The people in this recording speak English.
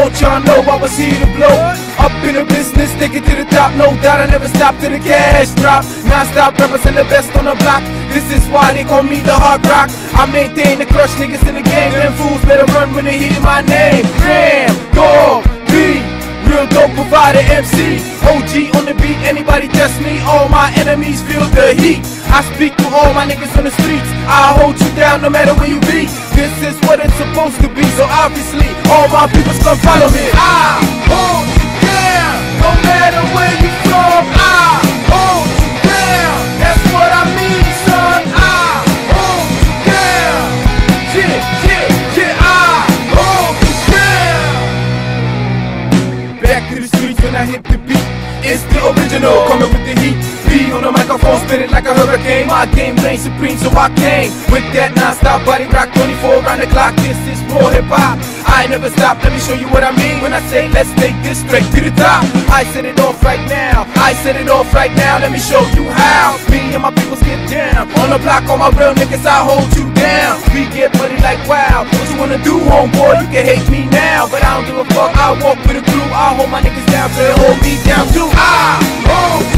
want y'all know I was here to blow. Up in the business, take it to the top. No doubt I never stop till the cash drop. Non-stop represent the best on the block. This is why they call me the hard rock. I maintain the crush niggas in the game. Them fools better run when they hear my name. Ram, Dog, B, real dope provider MC. OG on the beat, anybody test me, all my enemies feel the heat. I speak to all my niggas on the streets. I'll hold you down no matter where you be. This is what it's supposed to be, so obviously all my people's come follow me. I hold you down, no matter where you from. I hold you down, that's what I mean, son. I hold you down, yeah, I hold you down. Back to the streets when I hit the beat. It's the original, coming with the heat. Be on the microphone, spit it like a hurricane. My game reigns supreme, so I came with that non-stop body rock, 24 around the clock. This is raw hip-hop. I never stop, let me show you what I mean when I say let's take this straight to the top. I set it off right now, I set it off right now. Let me show you how me and my peoples get down. On the block, all my real niggas, I hold you down. We get money like wow. What you wanna do, homeboy? You can hate me now, but I don't give a fuck. I walk with a crew, I hold my niggas down, so they hold me down too. I hold